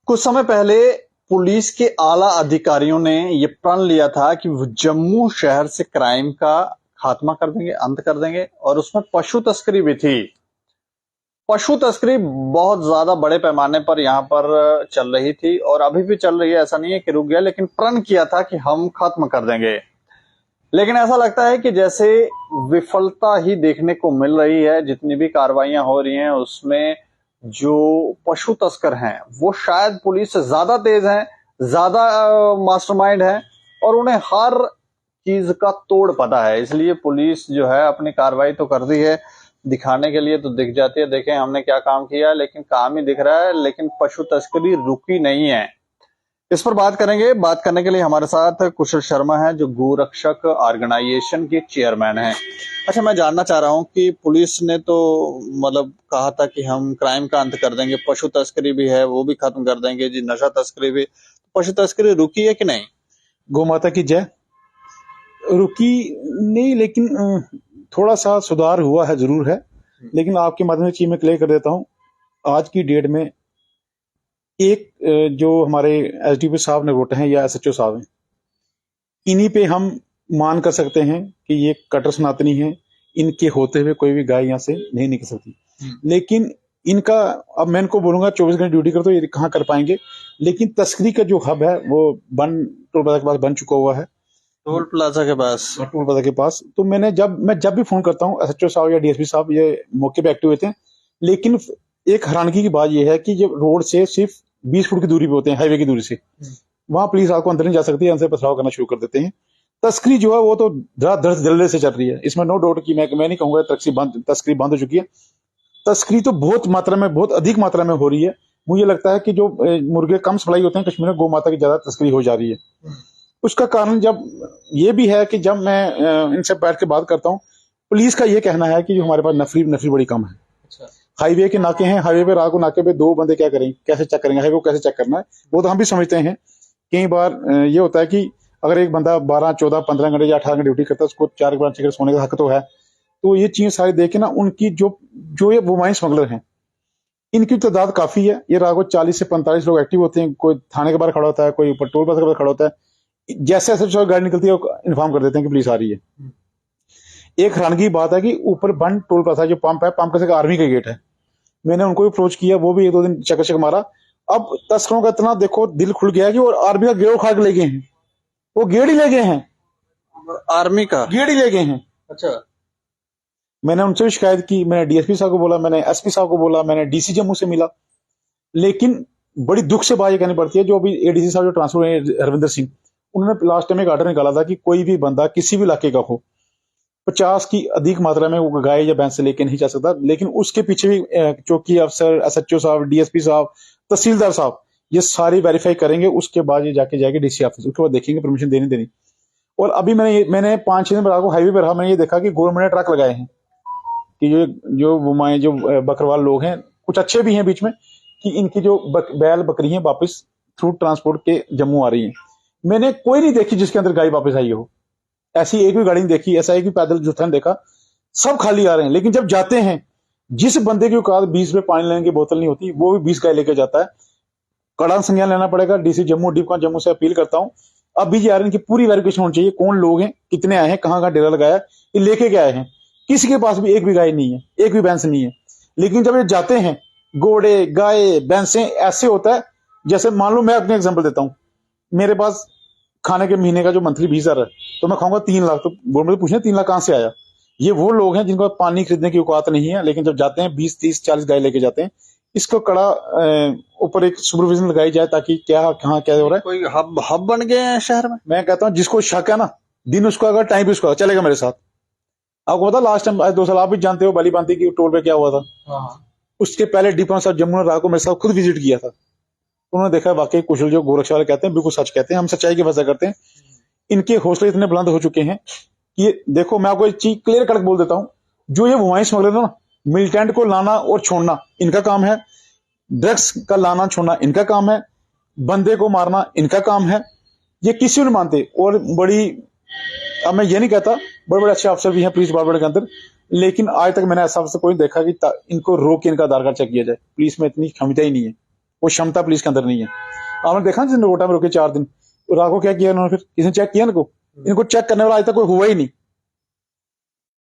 कुछ समय पहले पुलिस के आला अधिकारियों ने ये प्रण लिया था कि वो जम्मू शहर से क्राइम का खात्मा कर देंगे, अंत कर देंगे, और उसमें पशु तस्करी भी थी। पशु तस्करी बहुत ज्यादा बड़े पैमाने पर यहाँ पर चल रही थी और अभी भी चल रही है। ऐसा नहीं है कि रुक गया, लेकिन प्रण किया था कि हम खत्म कर देंगे। लेकिन ऐसा लगता है कि जैसे विफलता ही देखने को मिल रही है। जितनी भी कार्रवाइयां हो रही हैं उसमें जो पशु तस्कर हैं वो शायद पुलिस से ज्यादा तेज हैं, ज्यादा मास्टरमाइंड हैं, और उन्हें हर चीज का तोड़ पता है। इसलिए पुलिस जो है अपनी कार्रवाई तो कर दी है, दिखाने के लिए तो दिख जाती है, देखें हमने क्या काम किया है, लेकिन काम ही दिख रहा है। लेकिन पशु तस्करी रुकी नहीं है। इस पर बात करेंगे। बात करने के लिए हमारे साथ कुशल शर्मा हैं, जो गोरक्षक ऑर्गेनाइजेशन के चेयरमैन हैं। अच्छा, मैं जानना चाह रहा हूं कि पुलिस ने तो मतलब कहा था कि हम क्राइम का अंत कर देंगे, पशु तस्करी भी है वो भी खत्म कर देंगे जी, नशा तस्करी भी। पशु तस्करी रुकी है कि नहीं? गौ माता की जय। रुकी नहीं, लेकिन थोड़ा सा सुधार हुआ है, जरूर है। लेकिन आपके माध्यम से चीज में क्लियर कर देता हूँ। आज की डेट में एक जो हमारे एसडीपी साहब ने वोट हैं या एसएचओ साहब हैं, इन्हीं पे हम मान कर सकते हैं कि ये कट्टर सनातनी है। इनके होते हुए कोई भी गाय यहाँ से नहीं निकल सकती। लेकिन इनका, अब मैं इनको बोलूंगा 24 घंटे ड्यूटी कर, तो ये कहाँ कर पाएंगे। लेकिन तस्करी का जो हब है वो टोल प्लाजा के पास बन चुका हुआ है। टोल प्लाजा के पास? टोल प्लाजा के पास। तो मैं जब भी फोन करता हूँ, एसएचओ साहब या डीएसपी साहब ये मौके पे एक्टिव होते हैं। लेकिन एक हैरानगी की बात यह है कि जब रोड से सिर्फ 20 फुट की दूरी पे होते हैं, हाईवे की दूरी से, वहां पुलिस आपको अंदर नहीं जा सकती, अंदर पथराव करना शुरू कर देते हैं। तस्करी जो है वो तो धड़ जल्दी से चल रही है, इसमें नो डाउट की मैं नहीं कहूंगा तस्करी बंद हो चुकी है। तस्करी तो बहुत मात्रा में, बहुत अधिक मात्रा में हो रही है। मुझे लगता है कि जो मुर्गे कम सप्लाई होते हैं कश्मीर में, गौ माता की ज्यादा तस्करी हो जा रही है। उसका कारण जब ये भी है कि जब मैं इनसे बैठ के बात करता हूँ, पुलिस का ये कहना है कि जो हमारे पास नफरी बड़ी कम है। अच्छा। हाईवे के नाके हैं, हाईवे पे रात को नाके पे 2 बंदे क्या करेंगे, कैसे चेक करेंगे हाईवे को, कैसे चेक करना है वो तो हम भी समझते हैं। कई बार ये होता है कि अगर एक बंदा 12, 14, 15 घंटे या 18 घंटे ड्यूटी करता है, उसको 4 घंटे सोने का हक तो है। तो ये चीज सारी देखे ना, उनकी जो ये वुमाइन स्मगलर हैं, इनकी तादाद काफी है। ये रात को 40 से 45 लोग एक्टिव होते हैं। कोई थाने के बाहर खड़ा होता है, कोई ऊपर टोल प्लाजा के बाहर खड़ा होता है। जैसे ऐसे गाड़ी निकलती है इन्फॉर्म कर देते हैं कि पुलिस आ रही है। एक हैरानगी की बात है कि ऊपर बंद टोल प्लाजा जो पंप है, पंप का आर्मी का गेट है। मैंने उनको भी अप्रोच किया, वो भी 1-2 दिन चक्कर मारा। अब तस्करों का इतना देखो दिल खुल गया कि वो आर्मी का गेट उखा के ले गए हैं। वो गेट ही ले गए हैं, आर्मी का गेट ही ले गए हैं। अच्छा। मैंने उनसे भी शिकायत की, मैंने डीएसपी साहब को बोला, मैंने एसपी साहब को बोला, मैंने डीसी जम्मू से मिला। लेकिन बड़ी दुख से बात ये कहनी पड़ती है, जो अभी एडीसी साहब जो ट्रांसफर हुए हरविंदर सिंह, उन्होंने लास्ट टाइम एक आर्डर निकाला था कि कोई भी बंदा किसी भी इलाके का हो, 50 की अधिक मात्रा में वो गाय या भैंस से लेके नहीं जा सकता। लेकिन उसके पीछे भी चौकी अफसर, एसएचओ साहब, डीएसपी साहब, तहसीलदार साहब, ये सारी वेरीफाई करेंगे। उसके बाद ये जाके जाएगी डीसी ऑफिस, उसके बाद देखेंगे परमिशन देनी। और अभी मैंने 5-6 दिन बाद हाईवे पर रहा, मैंने ये देखा कि गवर्नमेंट ने ट्रक लगाए हैं कि जो बकरवाल लोग हैं, कुछ अच्छे भी हैं बीच में, कि इनकी जो बैल बकरी हैं वापस थ्रू ट्रांसपोर्ट के जम्मू आ रही हैं। मैंने कोई नहीं देखी जिसके अंदर गाय वापस आई हो। ऐसी एक भी गाड़ी नहीं देखी, ऐसा एक भी पैदल जुत्था नहीं देखा। सब खाली आ रहे हैं। लेकिन जब जाते हैं, जिस बंदे की औकात 20 में पानी लेने की बोतल नहीं होती, वो भी 20 गाय लेके जाता है। कड़ा संज्ञान लेना पड़ेगा। डीसी जम्मू डिपका जम्मू से अपील करता हूं, अब भी आ रहे हैं कि पूरी वेरिफिकेशन होनी चाहिए, कौन लोग हैं, कितने आए हैं, कहाँ डेरा लगाया, ये लेके क्या आए हैं। किसी के पास भी एक भी गाय नहीं है, एक भी भैंस नहीं है। लेकिन जब ये जाते हैं, घोड़े, गाय, भैंसें, ऐसे होता है जैसे, मान लो मैं अपने एग्जांपल देता हूं, मेरे पास खाने के महीने का जो मंथली 20,000 है, तो मैं खाऊंगा 3 लाख। तो गवर्नमेंट पूछे 3 लाख कहां से आया। ये वो लोग हैं जिनको पानी खरीदने की औकात नहीं है, लेकिन जब जाते हैं 20, 30, 40 गाय लेके जाते हैं। इसको कड़ा ऊपर एक सुपरविजन लगाई जाए, ताकि क्या कहाँ क्या हो रहा है। कोई हब बन गए हैं शहर में। मैं कहता हूँ जिसको शक है ना, दिन उसको अगर टाइम भी उसको चलेगा मेरे साथ। आपको पता लास्ट टाइम 2 साल आप भी जानते हो बाली बांती की टोल पे क्या हुआ था। उसके पहले डिपो साहब जम्मू ने रात को मेरे साथ खुद विजिट किया था। उन्होंने देखा वाकई कुशल जो गोरक्षा वाले कहते हैं बिल्कुल सच कहते हैं, हम सच्चाई की वजह करते हैं। इनके हौसले इतने बुलंद हो चुके हैं कि देखो, मैं आपको एक चीज क्लियर कट बोल देता हूं, जो ये वुमाइन स्मगलर ना, मिलिटेंट को लाना और छोड़ना इनका काम है, ड्रग्स का लाना छोड़ना इनका काम है, बंदे को मारना इनका काम है। ये किसी को नहीं मानते। और अब मैं ये नहीं कहता, बड़े बड़े अच्छे अफसर भी हैं पुलिस डिपार्टमेंट के अंदर, लेकिन आज तक मैंने ऐसा अफसर कोई देखा कि इनको रोक के इनका आधार कार्ड चेक किया जाए। पुलिस में इतनी क्षमता ही नहीं है। वो क्षमता पुलिस के अंदर नहीं है। आपने देखा जिन नोटा में रुके 4 दिन, रात को क्या किया उन्होंने, फिर किसी ने चेक किया इनको चेक करने वाला आज तक कोई हुआ ही नहीं।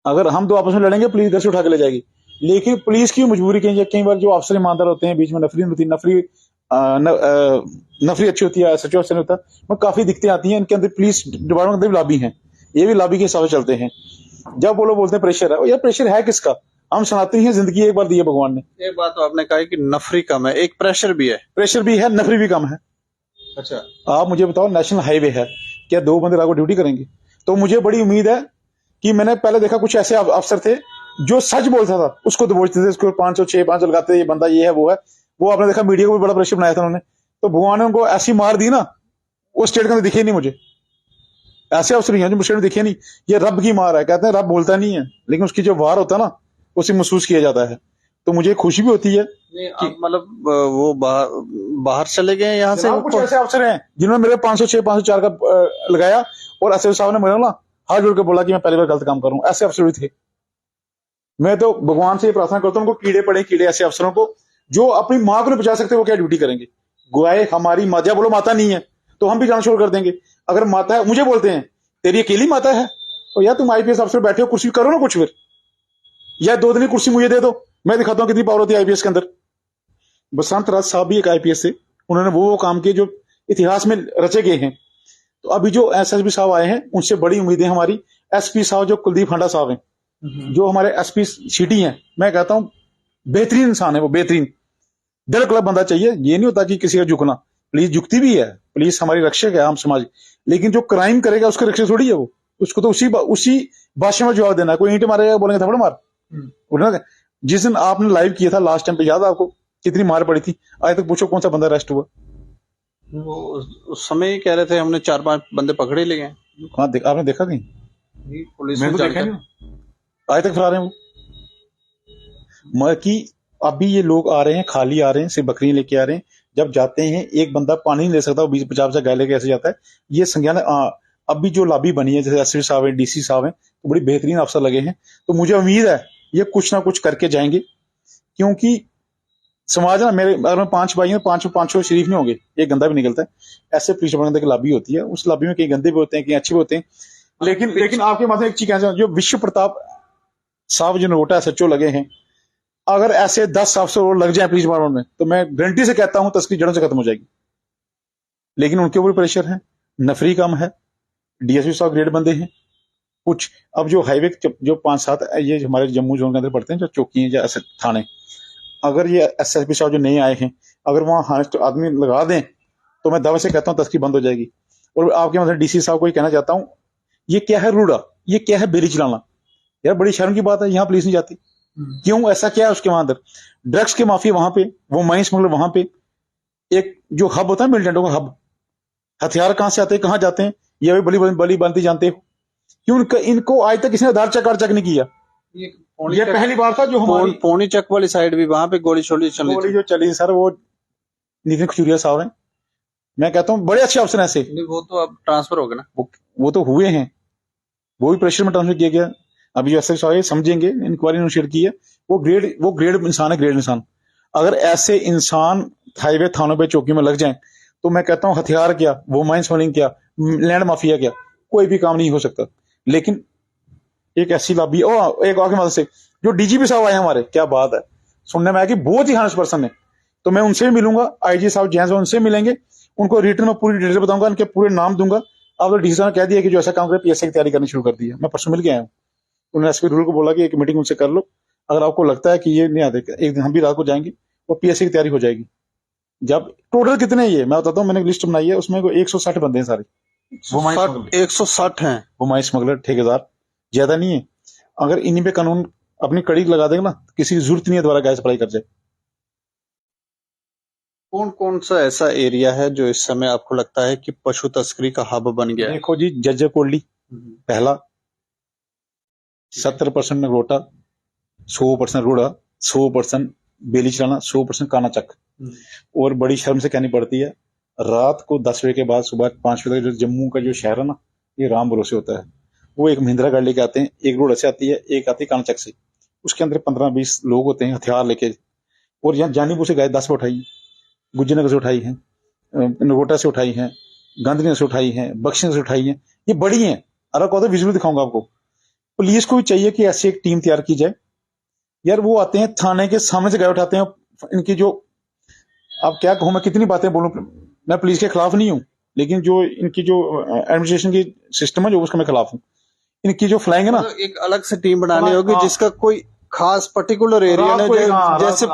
अगर हम दो आपस में लड़ेंगे पुलिस घर से उठा के ले जाएगी, लेकिन पुलिस की मजबूरी कई बार जो अफसर ईमानदार होते हैं बीच में नफरी होती है, नफरी अच्छी होती है, सच्चा अफसर नहीं होता, वो काफी दिक्कतें आती हैं। इनके अंदर पुलिस डिपार्टमेंट के अंदर भी लॉबी है, ये भी लॉबी के हिसाब से चलते हैं। जब वो लोग बोलते हैं प्रेशर है, यार प्रेशर है किसका? हम सुनाते हैं जिंदगी एक बार दी है भगवान ने। एक बात तो आपने कहा कि नफरी कम है, एक प्रेशर भी है। प्रेशर भी है, नफरी भी कम है। अच्छा, आप मुझे बताओ, नेशनल हाईवे है, क्या 2 बंदे रात को ड्यूटी करेंगे? तो मुझे बड़ी उम्मीद है कि मैंने पहले देखा कुछ ऐसे अफसर थे जो सच बोलता था उसको दबोचते थे, उसको 500 लगाते थे, ये बंदा ये है वो है। वो आपने देखा मीडिया को भी बड़ा प्रेशर बनाया था उन्होंने, तो भगवान ने उनको ऐसी मार दी ना, वो स्टेट के अंदर दिखे नहीं मुझे। ऐसे अफसर नहीं है जो स्टेट में दिखे नहीं। ये रब की मार है, कहते हैं रब बोलता नहीं है, लेकिन उसकी जो वार होता है ना उसे महसूस किया जाता है। तो मुझे खुशी भी होती है कि मतलब वो बाहर चले गए यहाँ से। कुछ ऐसे अफसर हैं जिन्होंने मेरे 506 504 का लगाया, और ऐसे साहब ने मेरा ना हाथ जोड़ के बोला कि मैं पहली बार गलत काम करूं। ऐसे अफसर भी थे। मैं तो भगवान से प्रार्थना करता हूं उनको कीड़े पड़े, कीड़े ऐसे अफसरों को जो अपनी माँ को नहीं बचा सकते, वो क्या ड्यूटी करेंगे? गुआए हमारी माता, बोलो माता नहीं है तो हम भी जाना शुरू कर देंगे। अगर माता है, मुझे बोलते हैं तेरी अकेली माता है, तो यार तुम आईपीएस अफसर बैठे हो, कुर्सी करो ना कुछ फिर, या 2 दिन की कुर्सी मुझे दे दो, मैं दिखाता हूं कितनी पावर होती है आईपीएस के अंदर। बसंत राज साहब भी एक आईपीएस थे, उन्होंने वो काम किए जो इतिहास में रचे गए हैं। तो अभी जो एसएसपी साहब आए हैं उनसे बड़ी उम्मीदें हमारी। एसपी साहब जो कुलदीप हांडा साहब हैं, जो हमारे एसपी सिटी हैं, मैं कहता हूं बेहतरीन इंसान है वो, बेहतरीन दिल क्लब बंदा चाहिए। ये नहीं होता कि किसी का झुकना, पुलिस झुकती भी है, पुलिस हमारी रक्षक है, हम समाज, लेकिन जो क्राइम करेगा उसके रक्षक थोड़ी है वो, उसको तो उसी भाषा में जवाब देना है। कोई ईंट मारेगा बोलेंगे थप्पड़ मार। जिस दिन आपने लाइव किया था लास्ट टाइम पे, याद है आपको कितनी मार पड़ी थी? आज तक पूछो कौन सा बंदा अरेस्ट हुआ? वो उस समय ही कह रहे थे हमने 4-5 बंदे पकड़े लिए हैं। हाँ, आपने देखा कहीं? पुलिस मैं तो देखा नहीं, आज तक फरार हैं वो। कि अभी ये लोग आ रहे हैं, खाली आ रहे हैं, सिर्फ बकरी लेके आ रहे हैं। जब जाते हैं एक बंदा पानी नहीं ले सकता, वो 20-50 से गाय लेके ऐसे जाता है। ये संज्ञान अभी जो लॉबी बनी है, जैसे एसपी साहब है, डीसी साहब हैं, तो बड़ी बेहतरीन अफसर लगे हैं। तो मुझे उम्मीद है ये कुछ ना कुछ करके जाएंगे, क्योंकि समाज ना, मेरे अगर मैं 5 भाई हैं, 5 शरीफ नहीं होंगे, एक गंदा भी निकलता है। ऐसे पुलिस डिपार्टमेंट की लॉबी होती है, उस लॉबी में कई गंदे भी होते हैं, कई अच्छे भी होते हैं। लेकिन आपके माथे एक चीज कहना चाहूं, जो विश्व प्रताप साहब जो नोटा सच्चो लगे हैं, अगर ऐसे 10 अफसर और लग जाए पुलिस डिपार्टमेंट में, तो मैं गारंटी से कहता हूं तस्करी जड़ों से खत्म हो जाएगी। लेकिन उनके ऊपर प्रेशर है, नफरी कम है, डीएसपी साहब ग्रेड बंदे हैं कुछ। अब जो हाईवे जो 5-7 ये हमारे जम्मू जोन के अंदर पड़ते हैं, जो चौकी हैं या ऐसे थाने, अगर ये एसएसपी साहब जो नए आए हैं, अगर वहां हानेस्ट आदमी लगा दें, तो मैं दावे से कहता हूं तस्करी बंद हो जाएगी। और आपके मतलब डीसी साहब को ये कहना चाहता हूं, ये क्या है रूड़ा, ये क्या है बेरी चलाना? यार बड़ी शर्म की बात है, यहाँ पुलिस नहीं जाती क्यों? ऐसा क्या है उसके वहां अंदर? ड्रग्स के माफिया वहां पे, वो माइन स्मगलर वहां पे, एक जो हब होता है मिलिटेंटों का हब, हथियार कहां से आते हैं, कहां जाते हैं, ये भी बली बनती जानते हो क्यों? इनको आज तक किसी ने आधार चेक नहीं किया। ये पहली बार था जो हमारी पौनी चक वाली साइड भी वहां पे गोली जो चली सर, वो नितिन खजूरिया साहब हैं। मैं कहता हूँ बड़े अच्छे अफसर ऐसे। वो तो अब ट्रांसफर हो गए ना, वो तो हुए हैं, वो भी प्रेशर में ट्रांसफर किया गया। अभी जो एसएस साहब समझेंगे, इंक्वायरी इनिशिएट की है, वो ग्रेड इंसान है, ग्रेड इंसान। अगर ऐसे इंसान हाईवे थानों पे चौकी में लग जाएं, तो मैं कहता हूँ हथियार क्या, वो माइन स्मगलिंग क्या, लैंड माफिया क्या, कोई भी काम नहीं हो सकता। लेकिन एक ऐसी लॉबी, एक आगे मदद से जो डीजीपी साहब आए हमारे, क्या बात है, सुनने में आया कि बहुत ही हानेस्ट पर्सन है। तो मैं उनसे भी मिलूंगा, आईजी साहब जैन साहब उनसे मिलेंगे, उनको रिटर्न में पूरी डिटेल बताऊंगा, उनके पूरे नाम दूंगा। अब तो डीसी साहब ने कह दिया कि जो ऐसा काम करे पीएससी की तैयारी करनी शुरू कर दी है। मैं परसों मिल के आया हूँ, उन्होंने एसपी रूल को बोला कि एक मीटिंग उनसे कर लो, अगर आपको लगता है कि ये नहीं आते, एक दिन हम भी रात को जाएंगे और पीएससी की तैयारी हो जाएगी। जब टोटल कितने ये मैं बताता हूँ, मैंने लिस्ट बनाई है, उसमें 160 बंदे हैं सारे, 160 हैं वो माइन स्मगलर ठेकेदार, ज्यादा नहीं है। अगर इन्हीं पे कानून अपनी कड़ी लगा देगा ना, किसी की जरूरत नहीं है दोबारा गैस सप्लाई कर जाए। कौन कौन सा ऐसा एरिया है जो इस समय आपको लगता है कि पशु तस्करी का हब बन गया है? देखो जी, जज्जर कोटली पहला, 70% नगरोटा, 100% रोड़ा, 100% बेली चलाना, 100% काना चक। और बड़ी शर्म से कहनी पड़ती है, रात को 10 बजे के बाद सुबह 5 बजे तक जो जम्मू का जो शहर है ना, ये राम भरोसे होता है। वो एक महिंद्रा गाड़ी लेके आते हैं, एक रोड से आती है, एक आती है काना चक से, उसके अंदर 15-20 लोग होते हैं हथियार लेके, और यहाँ जानीपुर से गए 10 पे उठाई, गुज्जर नगर से उठाई है, नगोटा से उठाई है, गांधीनगर से उठाई है, बख्शी नगर से उठाई है, ये बड़ी हैं। अगर कहो तो विजुअल दिखाऊंगा आपको। पुलिस को भी चाहिए कि ऐसी एक टीम तैयार की जाए। यार वो आते हैं थाने के सामने से गाय उठाते हैं, इनकी जो, अब क्या कहूं मैं, कितनी बातें बोलूं, मैं पुलिस के खिलाफ नहीं हूं, लेकिन जो इनकी जो एडमिनिस्ट्रेशन की सिस्टम है जो, उसका मैं खिलाफ हूं। इनकी जो फ्लाइंग है ना, मतलब एक अलग से टीम बनानी होगी हाँ, जिसका कोई खास पर्टिकुलर एरिया रात ना, को एक, हाँ, जैसे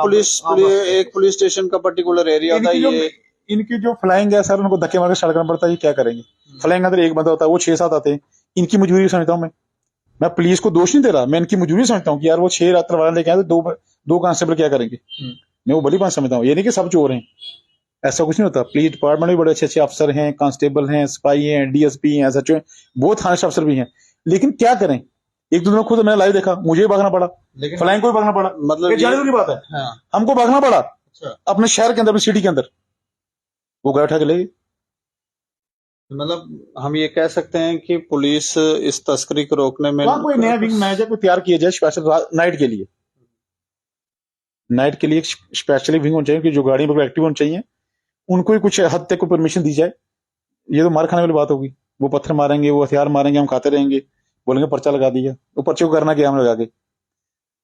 एक पुलिस स्टेशन का पर्टिकुलर एरिया होता है ये। इनकी जो फ्लाइंग है सर, उनको धक्के मार के स्टार्ट करना पड़ता है, ये क्या करेंगे। फ्लाइंग अंदर एक बंदा होता है, वो 6-7 आते हैं। इनकी मजबूरी समझता हूँ मैं पुलिस को दोष नहीं दे रहा, मैं इनकी मजबूरी समझता हूँ कि यार वो 6 रात वाला लेके आए तो दो कांस्टेबल क्या करेंगे। मैं वो बड़ी बात समझता हूँ, ये नहीं कि सब चोर हैं, ऐसा कुछ नहीं होता। पुलिस डिपार्टमेंट में बड़े अच्छे अच्छे अफसर हैं, कांस्टेबल हैं, सिपाही हैं, डीएसपी हैं, एसएचओ हैं, बहुत थाने अफसर भी हैं। लेकिन क्या करें, एक दो दिन खुद मैंने लाइव देखा, मुझे भी भागना पड़ा, लेकिन फ्लाइंग को भी भागना पड़ा, मतलब ये जाने की बात है। हाँ। हमको भागना पड़ा अच्छा। अपने शहर के अंदर, अपनी सिटी के अंदर, वो गए उठा के ले गए। मतलब हम ये कह सकते हैं कि पुलिस इस तस्करी को रोकने में कोई नया विंग मैनेजर को तैयार किया जाए स्पेशल नाइट के लिए। नाइट के लिए स्पेशली विंग होना चाहिए कि जो गाड़ी में एक्टिव होनी चाहिए, उनको ही कुछ हद तक को परमिशन दी जाए। ये तो मार खाने वाली बात होगी, वो पत्थर मारेंगे, वो हथियार मारेंगे, हम खाते रहेंगे, बोलेंगे पर्चा लगा दिया। वो पर्चे को करना क्या हम लगा के,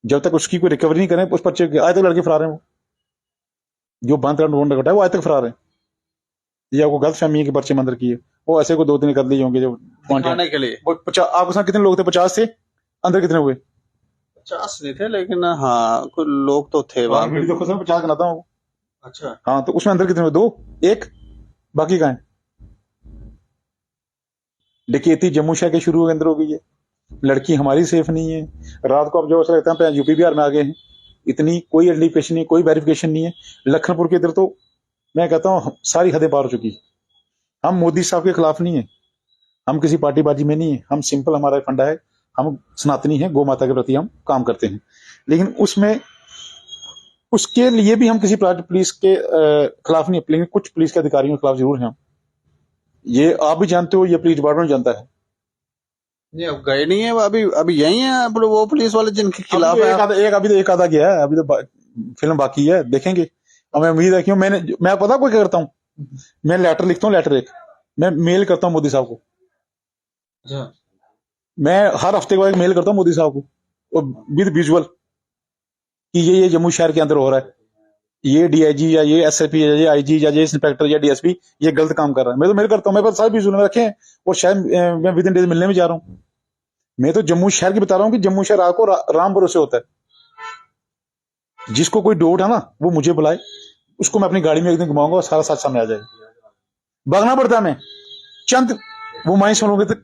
जब तक उसकी कोई रिकवरी नहीं करें उस पर्चे के, आज तक लड़के फरार हैं। वो जो बंद करना वो आज तक फरार है। ये आपको गलत फहमी है कि पर्चे मंदिर की है, वो ऐसे को 2 दिन कर लिए होंगे जो दिखाने के लिए। आपके साथ कितने लोग थे? 50 थे, अंदर कितने हुए? 50 नहीं थे, लेकिन हाँ कुछ लोग तो थे वहां पे। वीडियो देखो सर, 50 बनाता हूँ। अच्छा। हाँ, तो उसमें अंदर कितने हुए? 2, 1, बाकी कहाँ है? डकैती जम्मू शहर के शुरू के अंदर हो गई है। लड़की हमारी सेफ नहीं है। रात को अब जो ऐसा लगता है यूपी बिहार में आ गए हैं, इतनी कोई आइडेंटिफिकेशन नहीं, कोई वेरिफिकेशन नहीं है। लखनपुर के इधर तो मैं कहता हूँ सारी हदें पार हो चुकी। हम मोदी साहब के खिलाफ नहीं है, हम किसी पार्टी बाजी में नहीं है, हम सिंपल, हमारा फंडा है, हम सनातनी है, गौ माता के प्रति हम काम करते हैं। लेकिन उसमें उसके लिए भी हम किसी पुलिस के खिलाफ नहीं है, लेकिन कुछ पुलिस के अधिकारियों के खिलाफ जरूर हैं। ये आप भी जानते हो, ये पुलिस डिपार्टमेंट जानता है। नहीं, अब गए नहीं है, अभी अभी यही है वो पुलिस वाले जिनके खिलाफ है। एक आधा गया है, अभी तो फिल्म बाकी है, देखेंगे। और मैं उम्मीद है कि मैं पता कोई क्या करता हूँ, मैं लेटर लिखता हूँ, लेटर एक मैं मेल करता हूँ मोदी साहब को। अच्छा। मैं हर हफ्ते को एक मेल करता हूँ मोदी साहब को, और विद विजुअल कि ये जम्मू शहर के अंदर हो रहा है, ये डीआईजी या ये एसएसपी या ये आईजी या ये इंस्पेक्टर या डीएसपी ये गलत काम कर रहा है। मैं तो मेल करता हूँ, मेरे पास सारे विजुअल में रखे हैं, और शायद मैं विद इन डेज मिलने में जा रहा हूँ। मैं तो जम्मू शहर की बता रहा हूँ कि जम्मू शहर आपको राम भरोसे होता है। जिसको कोई डाउट है ना, वो मुझे बुलाए, उसको मैं अपनी गाड़ी में एक दिन घुमाऊंगा और सारा साथ सामने आ जाएगा। भागना पड़ता है, मैं चंद वो माइंस होंगे तक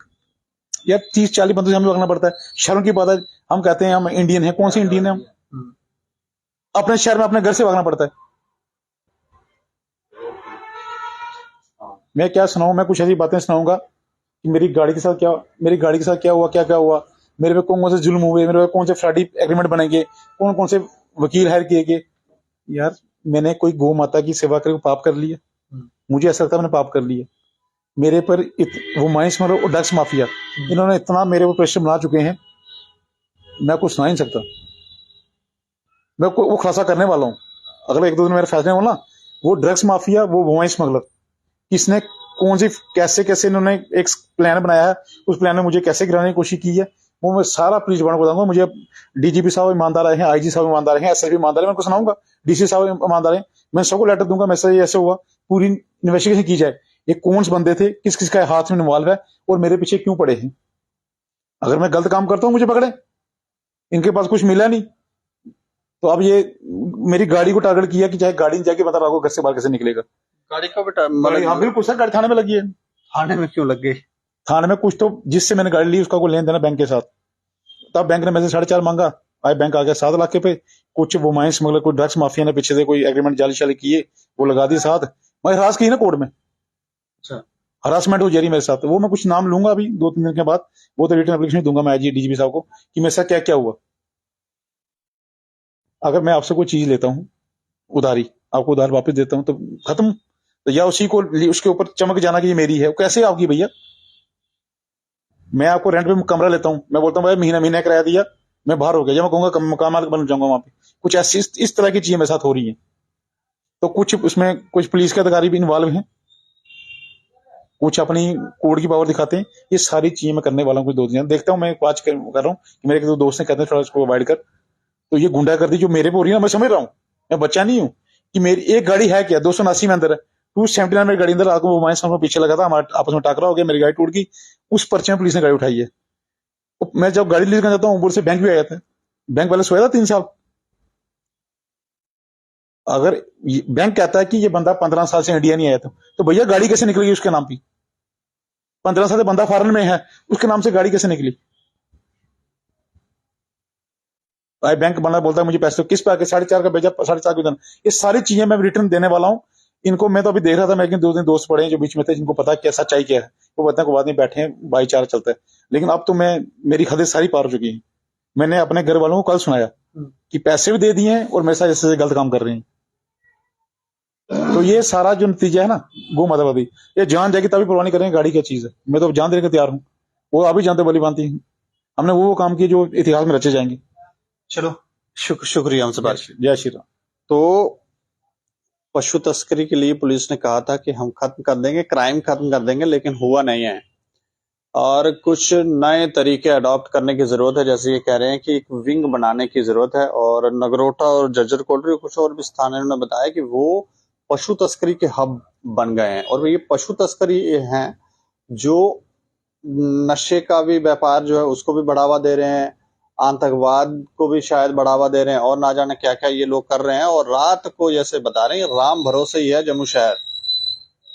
यार 30-40 बंदों से हमें भागना पड़ता है। शर्म की बात है, हम कहते हैं हम इंडियन है, कौन से इंडियन है हम? अपने शहर में अपने घर से भागना पड़ता है। मैं क्या सुनाऊं, मैं कुछ ऐसी बातें सुनाऊंगा कि मेरी गाड़ी के साथ क्या हुआ, क्या क्या हुआ, मेरे पे कौन कौन से जुल्म हुए, मेरे पे कौन से फ्रॉडी एग्रीमेंट बनेंगे, कौन कौन से वकील हायर किए गए। यार मैंने कोई गौ माता की सेवा करके पाप कर लिया? मुझे ऐसा लगता है मैंने पाप कर लिया। मेरे पर वो माइंस और ड्रग्स माफिया, इन्होंने इतना मेरे ऊपर प्रेशर बना चुके हैं, मैं कुछ सुना ही नहीं सकता। मैं वो खुलासा करने वाला हूँ अगले 1-2 दिन मेरे फैसले हो ना। वो ड्रग्स माफिया, वो वाइन स्मगलर, किसने कौन सी कैसे इन्होंने एक प्लान बनाया है, उस प्लान में मुझे कैसे गिराने की कोशिश की है, वो मैं सारा पुलिस डिपार्टमेंट को बताऊंगा। मुझे डीजीपी साहब ईमानदार रहे हैं, आईजी साहब ईमानदार रहे हैं, एसएसपी ईमानदार है, मैं उनको सुनाऊंगा। डीसी साहब ईमानदार है, मैं सबको लेटर दूंगा, मैसेज ऐसे हुआ, पूरी इन्वेस्टिगेशन की जाए, ये कौन से बंदे थे, किस किस का हाथ में इन्वॉल्व है, और मेरे पीछे क्यों पड़े हैं। अगर मैं गलत काम करता हूँ मुझे पकड़े, इनके पास कुछ मिला नहीं, तो अब ये मेरी गाड़ी को टारगेट किया कि चाहे गाड़ी जाके बता रहा घर से बाहर कैसे निकलेगा। गाड़ी का बेटा मतलब हाँ बिल्कुल सर, गाड़ी थाने में लगी है। थाने में क्यों लग गई? थाने में कुछ तो जिससे मैंने गाड़ी ली उसका कोई लेन देना बैंक के साथ, तब बैंक ने मेरे से 4.5 मांगा, आज बैंक आ गया 7 लाख के पे। कुछ वो माइन स्मगलर, कोई ड्रग्स माफिया ने पीछे से कोई एग्रीमेंट जाली शाली किए, वो लगा दिए साथ। मैं हरास की ना कोर्ट में। अच्छा। हरासमेंट हो जा रही मेरे साथ, वो मैं कुछ नाम लूंगा अभी 2-3 दिन के बाद, वो तो रिटर्न एप्लीकेशन दूंगा मैं आईजी डीजीपी साहब को कि मेरे साथ क्या क्या हुआ। अगर मैं आपसे कोई चीज लेता हूँ उधारी, आपको उधार वापस देता हूँ तो खत्म, तो या उसी को उसके ऊपर चमक जाना कि ये मेरी है, वो कैसे आपकी भैया? मैं आपको रेंट पे कमरा लेता हूँ, मैं बोलता हूँ भाई महीना किराया दिया, मैं बाहर हो गया, जब मैं कहूंगा मकान मालिक बन जाऊंगा वहां पे, कुछ ऐसी इस तरह की चीजें मेरे साथ हो रही है। तो कुछ उसमें कुछ पुलिस के अधिकारी भी इन्वॉल्व हैं, कुछ अपनी कोड की पावर दिखाते हैं। ये सारी चीजें मैं करने वाला हूँ कुछ 2 दिन देखता हूँ। मैं आज कर रहा हूँ कि मेरे 2 दोस्त ने कहते हैं थोड़ा उसको अवॉइड कर। तो ये गुंडागर्दी जो मेरे पे हो रही है ना, मैं समझ रहा हूँ, मैं बच्चा नहीं हूँ कि मेरी एक गाड़ी है क्या 279 में अंदर है, 279 मेरी गाड़ी अंदर, रात को वो मैं सामने पीछे लगा था, हमारा आपस में टाकरा हो गया, मेरी गाड़ी टूट गई, उस पर्चे में पुलिस ने गाड़ी उठाई है। तो मैं जब गाड़ी रिलीज करना चाहता हूँ, ऊपर से बैंक भी आ जाता है, बैंक वाले सोया था 3 साल। अगर बैंक कहता है कि ये बंदा 15 साल से इंडिया नहीं आया था, तो भैया गाड़ी कैसे निकलेगी उसके नाम की? 15 साल से बंदा फॉरेन में है, उसके नाम से गाड़ी कैसे निकली? भाई बैंक बंदा बोलता है मुझे पैसे किस पे आके 4.5 का भेजा, 4.5 को देना। ये सारी चीजें मैं रिटर्न देने वाला हूँ इनको। मैं तो अभी देख रहा था, मेरे 2 दिन दोस्त पड़े हैं जो बीच में थे, जिनको पता क्या सच्चाई क्या है, वो बताने को बाद में बैठे हैं, भाईचारा चलता है। लेकिन अब तो मैं मेरी हदें सारी पार हो चुकी हैं। मैंने अपने घर वालों को कल सुनाया कि पैसे भी दे दिए हैं और मेरे साथ ऐसे गलत काम कर रहे हैं। तो ये सारा जो नतीजा है ना, गो मातावादी, ये जान जाएगी तभी परवाह नहीं करेंगे गाड़ी क्या चीज है। मैं तो जान देने को तैयार हूँ, वो अभी जानते बली बांधती है। हमने वो काम किए जो इतिहास में रचे जाएंगे। चलो, शुक्रिया हमसे बात। जय श्री राम। तो पशु तस्करी के लिए पुलिस ने कहा था कि हम खत्म कर देंगे, क्राइम खत्म कर देंगे, लेकिन हुआ नहीं है और कुछ नए तरीके अडॉप्ट करने की जरूरत है। जैसे ये कह रहे हैं कि एक विंग बनाने की जरूरत है, और नगरोटा और जज्जर कोटरी और कुछ और भी स्थान ने बताया कि वो पशु तस्करी के हब बन गए हैं, और ये पशु तस्करी हैं जो नशे का भी व्यापार जो है उसको भी बढ़ावा दे रहे हैं, आतंकवाद को भी शायद बढ़ावा दे रहे हैं, और ना जाने क्या क्या ये लोग कर रहे हैं। और रात को जैसे बता रहे हैं राम भरोसे ही है जम्मू शहर।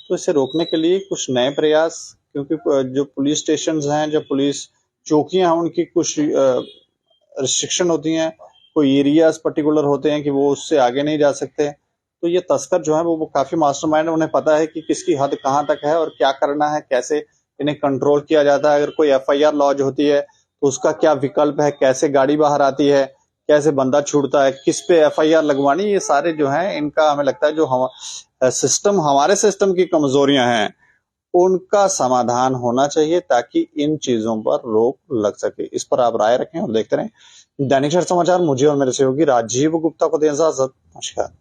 तो इसे रोकने के लिए कुछ नए प्रयास, क्योंकि जो पुलिस स्टेशन हैं, जो पुलिस चौकियां हैं, उनकी कुछ रिस्ट्रिक्शन होती हैं, कोई एरियाज पर्टिकुलर होते हैं कि वो उससे आगे नहीं जा सकते। तो ये तस्कर जो है वो काफी मास्टरमाइंड है, उन्हें पता है कि किसकी हद कहाँ तक है और क्या करना है, कैसे इन्हें कंट्रोल किया जाता है। अगर कोई एफआईआर लॉन्च होती है तो उसका क्या विकल्प है, कैसे गाड़ी बाहर आती है, कैसे बंदा छूटता है, किस पे एफआईआर लगवानी, ये सारे जो है इनका हमें लगता है जो हम सिस्टम, हमारे सिस्टम की कमजोरियां हैं, उनका समाधान होना चाहिए ताकि इन चीजों पर रोक लग सके। इस पर आप राय रखें और देखते रहें दैनिक सवेरा समाचार। मुझे और मेरे सहयोगी राजीव गुप्ता को दें इजाजत। नमस्कार।